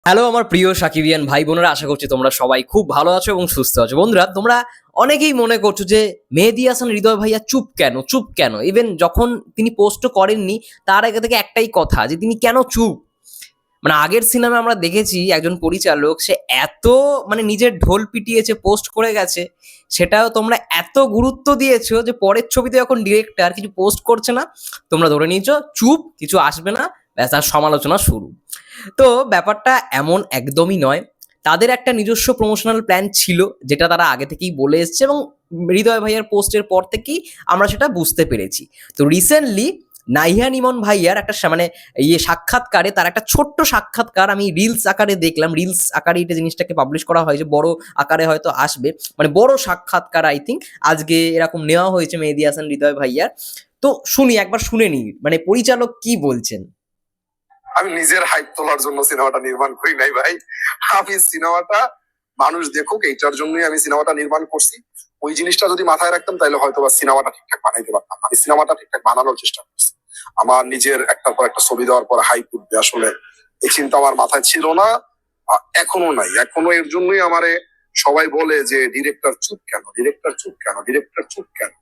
Hello আমার প্রিয় সাকিবিয়ান ভাই বোনেরা, আশা করছি তোমরা সবাই খুব ভালো আছো এবং সুস্থ আছো। বন্ধুরা, তোমরা অনেকেই মনে করছো যে মেহেদী হাসান হৃদয় ভাইয়া চুপ কেন চুপ কেন। ইভেন যখন তিনি পোস্ট করেননি তার আগে থেকে একটাই কথা যে তিনি কেন চুপ। মানে আগের সিনেমা আমরা দেখেছি একজন পরিচালক সে এত নিজের ঢোল পিটিয়েছে, পোস্ট করে গেছে, সেটাও তোমরা এত গুরুত্ব দিয়েছো যে পরের ছবিতে যখন ডিরেক্টর কিছু পোস্ট করছে না তোমরা ধরে নিয়েছো চুপ, কিছু আসবে না, ব্যাস আর সমালোচনা শুরু। তো ব্যাপারটা এমন একদমই নয়। তাদের একটা নিজস্ব প্রমোশনাল প্ল্যান ছিল যেটা তারা আগে থেকেই বলে এসছে এবং হৃদয় ভাইয়ার পোস্টের পর থেকেই আমরা সেটা বুঝতে পেরেছি। তো রিসেন্টলি নাহিয়ান ইমন ভাইয়ার একটা সাক্ষাৎকারে, তার একটা ছোট্ট সাক্ষাৎকার আমি রিলস আকারে দেখলাম। রিলস আকারে এটা জিনিসটাকে পাবলিশ করা হয়েছে, বড় আকারে হয়তো আসবে, বড় সাক্ষাৎকার আই থিঙ্ক আজকে এরকম নেওয়া হয়েছে মেহেদী হাসান হৃদয় ভাইয়ার। তো শুনি, একবার শুনে নি পরিচালক কি বলছেন। আমি নিজের হাইপ তোলার জন্য সিনেমাটা নির্মাণ করি নাই ভাই। আমি সিনেমাটা মানুষ দেখুক এইটার জন্যই আমি সিনেমাটা নির্মাণ করছি। ওই জিনিসটা যদি মাথায় রাখতাম তাহলে হয়তো বা সিনেমাটা ঠিকঠাক বানাইতে পারতাম। আমি সিনেমাটা ঠিকঠাক বানানোর চেষ্টা করছি। আমার নিজের একটার পর একটা ছবি দেওয়ার পর হাইপ উঠবে, আসলে এই চিন্তা আমার মাথায় ছিল না, এখনো নাই। এখনো এর জন্যই আমারে সবাই বলে যে ডিরেক্টর চুপ কেন, ডিরেক্টর চুপ কেন, ডিরেক্টর চুপ কেন।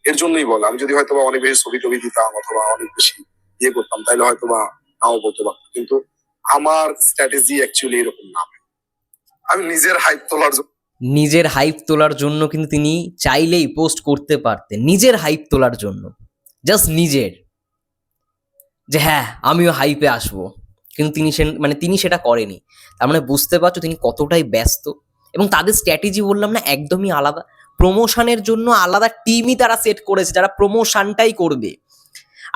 এর জন্যই বলে। আমি যদি হয়তো বা অনেক বেশি ছবি টবি দিতাম অথবা অনেক বেশি ইয়ে করতাম তাহলে হয়তো বা নাও বলতে পারতাম, কিন্তু আমার স্ট্র্যাটেজি অ্যাকচুয়ালি এরকম না। আমি নিজের হাইপ তোলার জন্য কিন্তু তিনি চাইলেই পোস্ট করতে পারতেন, নিজের হাইপ তোলার জন্য, জাস্ট নিজের, যে হ্যাঁ আমিও হাইপে আসবো, কিন্তু তিনি সেটা করেনি। তার মানে বুঝতে পারছো তিনি কতটাই ব্যস্ত। এবং তাদের স্ট্র্যাটেজি বললাম না, একদমই আলাদা। প্রমোশনের জন্য আলাদা টিমই তারা সেট করেছে যারা প্রমোশনটাই করবে।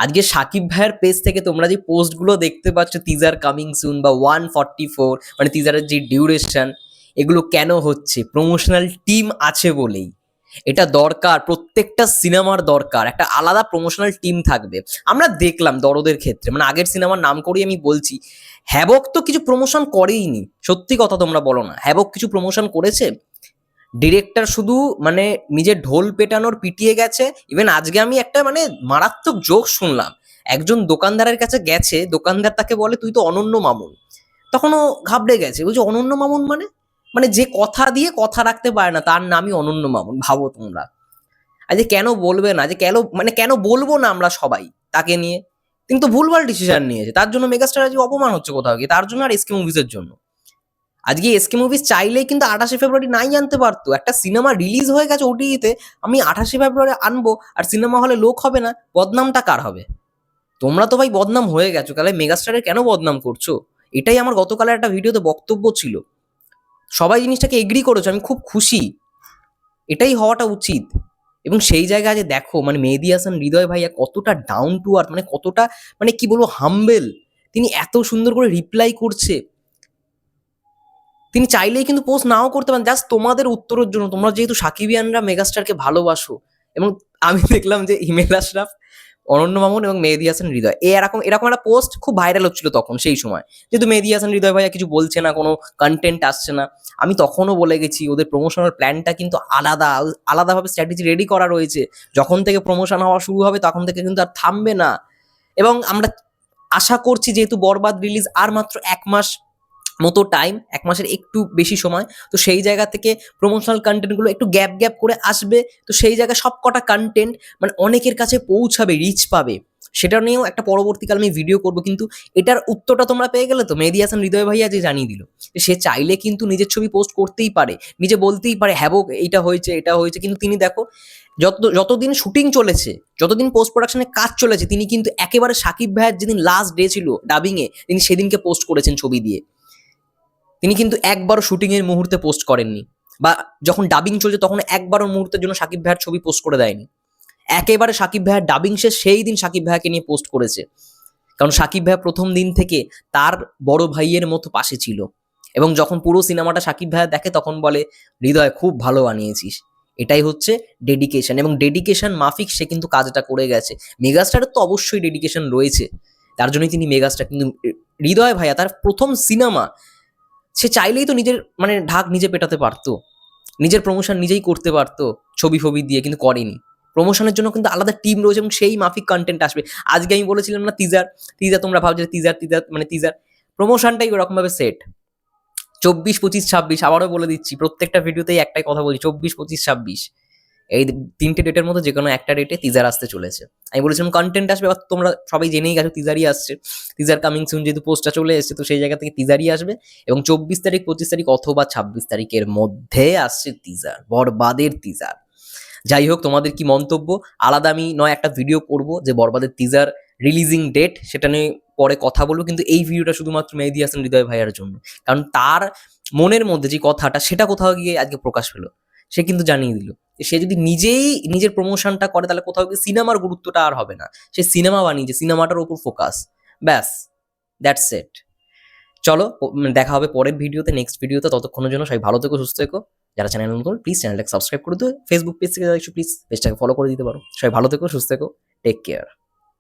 আজকে সাকিব ভাইয়ের পেজ থেকে তোমরা যে পোস্টগুলো দেখতে পাচ্ছ, টিজার কামিং সুন বা 144, টিজারের যে ডিউরেশন, এগুলো কেন হচ্ছে? প্রমোশনাল টিম আছে বলেই। এটা দরকার, প্রত্যেকটা সিনেমার দরকার একটা আলাদা প্রমোশনাল টিম থাকবে। আমরা দেখলাম দরদের ক্ষেত্রে, আগের সিনেমার নাম করেই আমি বলছি, হ্যাবক তো কিছু প্রমোশন করেইনি। সত্যি কথা তোমরা বলো না, হ্যাবক কিছু প্রমোশন করেছে? ডিরেক্টর শুধু নিজের ঢোল পেটানোর পিটিয়ে গেছে। ইভেন আজকে আমি একটা মারাত্মক জোক শুনলাম, একজন দোকানদারের কাছে গেছে, দোকানদার তাকে বলে তুই তো অনন্য মামুন। তখন ও ঘাবড়ে গেছে, বলছে অনন্য মামুন যে কথা দিয়ে কথা রাখতে পারে না তার নামই অনন্য মামুন। ভাবো তোমরা। আজ কেন বলবে না, যে কেন কেন বলবো না আমরা সবাই তাকে নিয়ে? কিন্তু ভুলভাল ডিসিশন নিয়েছে, তার জন্য মেগাস্টার আজকে অপমান হচ্ছে কোথাও গিয়ে, তার জন্য আর এসকে মুভিজের জন্য। আজকে এসকে মুভিজ চাইলেই কিন্তু 28 ফেব্রুয়ারি নাই আনতে পারতো। একটা সিনেমা রিলিজ হয়ে গেছে ওটিইতে, আমি 28 ফেব্রুয়ারি আনবো আর সিনেমা হলে লোক হবে না, বদনামটা কার হবে? তোমরা তো ভাই বদনাম হয়ে গেছো, তাহলে মেগাস্টারের কেন বদনাম করছো? এটাই আমার গতকালের একটা ভিডিওতে বক্তব্য ছিল। সবাই জিনিসটাকে এগ্রি করেছো, আমি খুব খুশি। এটাই হওয়াটা উচিত। এবং সেই জায়গায় যে দেখো মেহেদী হাসান হৃদয় ভাইয়া কতটা ডাউন টু আর্থ, কতটা কি বলবো হাম্বেল। তিনি এত সুন্দর করে রিপ্লাই করছে। তিনি চাইলেই কিন্তু পোস্ট নাও করতে পারেন, জাস্ট তোমাদের উত্তরের জন্য। তোমরা যেহেতু সাকিবিয়ানরা মেগাস্টারকে ভালোবাসো, এবং আমি দেখলাম যে হিমেল আশরাফ, অনন্য মামুন এবং মেহেদী হাসান হৃদয় এরকম এরকম একটা পোস্ট খুব ভাইরাল হচ্ছিল তখন, সেই সময়। যেহেতু মেহেদী হাসান হৃদয় ভাইয়া কিছু বলছে না, কোনো কন্টেন্ট আসছে না, আমি তখনও বলে গেছি ওদের প্রমোশনাল প্ল্যানটা কিন্তু আলাদা, আলাদাভাবে স্ট্র্যাটেজি রেডি করা রয়েছে। যখন থেকে প্রমোশন হওয়া শুরু হবে তখন থেকে কিন্তু আর থামবে না। এবং আমরা আশা করছি, যেহেতু বরবাদ রিলিজ আর মাত্র 1 মাস মতো টাইম, 1 মাসের একটু বেশি সময়, তো সেই জায়গা থেকে প্রমোশনাল কন্টেন্টগুলো একটু গ্যাপ গ্যাপ করে আসবে। তো সেই জায়গায় সব কটা কন্টেন্ট অনেকের কাছে পৌঁছাবে, রিচ পাবে। সেটা নিয়েও একটা পরবর্তীকালে আমি ভিডিও করব। কিন্তু এটার উত্তরটা তোমরা পেয়ে গেলে তো। মেহেদী হাসান হৃদয় ভাইয়া যে জানিয়ে দিল যে সে চাইলে কিন্তু নিজের ছবি পোস্ট করতেই পারে, নিজে বলতেই পারে হ্যাবক এইটা হয়েছে এটা হয়েছে, কিন্তু তিনি দেখো যতদিন শুটিং চলেছে, যতদিন পোস্ট প্রোডাকশনে কাজ চলেছে, তিনি কিন্তু একেবারে সাকিব ভাইয়ের যেদিন লাস্ট ডে ছিল ডাবিংয়ে, তিনি সেদিনকে পোস্ট করেছেন ছবি দিয়ে। তিনি কিন্তু একবারও শুটিং এর মুহূর্তে পোস্ট করেননি, বা যখন ডাবিং চলছে তখন একবারও মুহূর্তের জন্য সাকিব ভাইয়ের ছবি পোস্ট করে দেয়নি। একেবারে সাকিব ভাইয়ের ডাবিং শেষ, সেই দিন সাকিব ভাইয়াকে নিয়ে পোস্ট করেছে। কারণ সাকিব ভাইয়া প্রথম দিন থেকে তার বড় ভাইয়ের মতো পাশে ছিল। এবং যখন পুরো সিনেমাটা সাকিব ভাইয়া দেখে তখন বলে হৃদয় খুব ভালো বানিয়েছিস। এটাই হচ্ছে ডেডিকেশন, এবং ডেডিকেশন মাফিক সে কিন্তু কাজটা করে গেছে। মেগাস্টারের তো অবশ্যই ডেডিকেশন রয়েছে, তার জন্যই তিনি মেগাস্টার। কিন্তু হৃদয় ভাইয়া তার প্রথম সিনেমা, সে চাইলেই তো নিজের ঢাক নিজে পেটাতে পারতো, নিজের প্রমোশন নিজেই করতে পারতো ছবি ফবি দিয়ে, কিন্তু করেনি। প্রমোশনের জন্য কিন্তু আলাদা টিম রয়েছে এবং সেই মাফিক কন্টেন্ট আসবে। আজকে আমি বলেছিলাম না টিজার টিজার, তোমরা ভাবছো টিজার টিজার টিজার, প্রমোশনটাই ওরকম ভাবে সেট। 24, 25, 26 আবারও বলে দিচ্ছি, প্রত্যেকটা ভিডিওতেই একটাই কথা বলছি, 24, 25, 26 এই 3টে ডেটের মধ্যে যে কোনো একটা ডেটে টিজার আসতে চলেছে। আমি বলেছিলাম কন্টেন্ট আসবে, এবার তোমরা সবাই জেনেই গেছো টিজারই আসছে। টিজার কামিং সুন যেহেতু পোস্টটা চলে এসেছে, তো সেই জায়গা থেকে টিজারই আসবে এবং 24 তারিখ, 25 তারিখ অথবা 26 তারিখের মধ্যে আসছে টিজার, বরবাদের টিজার। যাই হোক, তোমাদের কি মন্তব্য? আলাদা আমি নয় একটা ভিডিও করব যে বরবাদের টিজার রিলিজিং ডেট, সেটা নিয়ে পরে কথা বলবো, কিন্তু এই ভিডিওটা শুধুমাত্র মেহেদী হাসান হৃদয় ভাইয়ার জন্য, কারণ তার মনের মধ্যে যে কথাটা সেটা কোথাও গিয়ে আজকে প্রকাশ পেলো, সে কিন্তু জানিয়ে দিল। সে যদি নিজেই নিজের প্রমোশনটা করে তাহলে কোথাও গিয়ে সিনেমার গুরুত্বটা আর হবে না, সে সিনেমা বানিয়েছে, সিনেমাটার ওপর ফোকাস, ব্যাস, দ্যাটস ইট। চলো দেখা হবে পরের ভিডিওতে, নেক্সট ভিডিওতে। ততক্ষণের জন্য সবাই ভালো থেকো, সুস্থ থেকো। যারা চ্যানেল নতুন প্লিজ চ্যানেলটাকে সাবস্ক্রাইব করে দিও, ফেসবুক পেজ থেকে যারা প্লিজ পেজটাকে ফলো করে দিতে পারো। সবাই ভালো থেকো, সুস্থ থেকো, টেক কেয়ার।